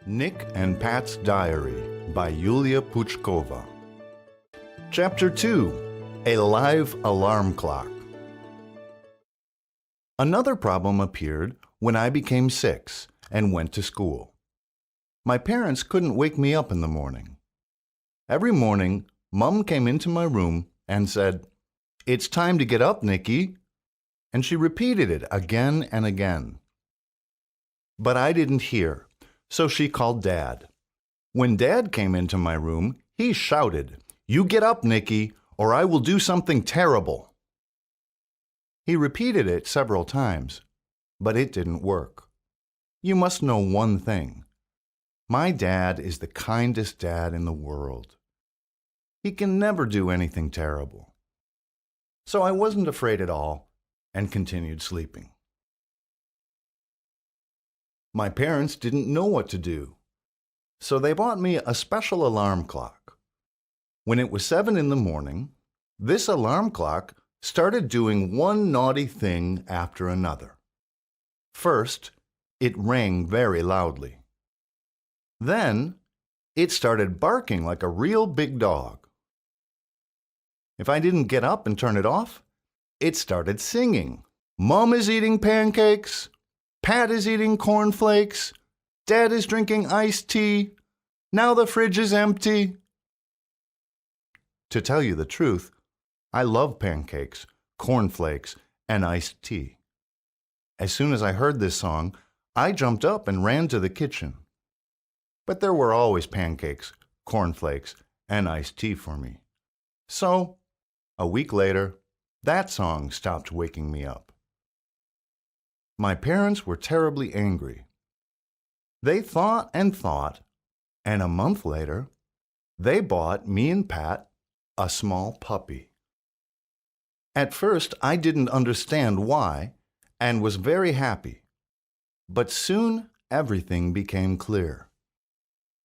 Nick and Pat's Diary by Yulia Puchkova. Chapter 2. A Live Alarm Clock. Another problem appeared when I became 6 and went to school. My parents couldn't wake me up in the morning. Every morning, Mum came into my room and said, "It's time to get up, Nicky," and she repeated it again and again. But I didn't hear, so she called Dad. When Dad came into my room, he shouted, "You get up, Nicky, or I will do something terrible." He repeated it several times, but it didn't work. You must know one thing. My dad is the kindest dad in the world. He can never do anything terrible. So I wasn't afraid at all and continued sleeping. My parents didn't know what to do, so they bought me a special alarm clock. When it was 7 in the morning, this alarm clock started doing one naughty thing after another. First, it rang very loudly. Then, it started barking like a real big dog. If I didn't get up and turn it off, it started singing. "Mom is eating pancakes. Pat is eating cornflakes. Dad is drinking iced tea. Now the fridge is empty." To tell you the truth, I love pancakes, cornflakes, and iced tea. As soon as I heard this song, I jumped up and ran to the kitchen. But there were always pancakes, cornflakes, and iced tea for me. So, a week later, that song stopped waking me up. My parents were terribly angry. They thought and thought, and a month later, they bought me and Pat a small puppy. At first, I didn't understand why and was very happy. But soon, everything became clear.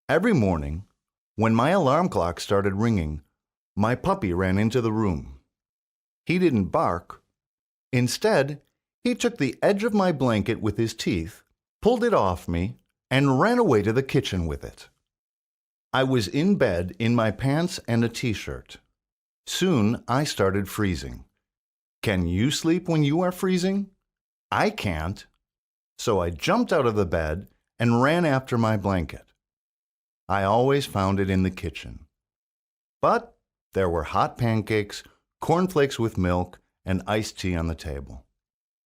Every morning, when my alarm clock started ringing, my puppy ran into the room. He didn't bark. Instead, he took the edge of my blanket with his teeth, pulled it off me, and ran away to the kitchen with it. I was in bed in my pants and a t-shirt. Soon I started freezing. Can you sleep when you are freezing? I can't. So I jumped out of the bed and ran after my blanket. I always found it in the kitchen. But there were hot pancakes, cornflakes with milk, and iced tea on the table.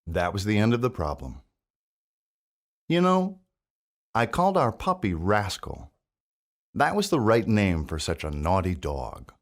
That was the end of the problem. You know, I called our puppy Rascal. That was the right name for such a naughty dog.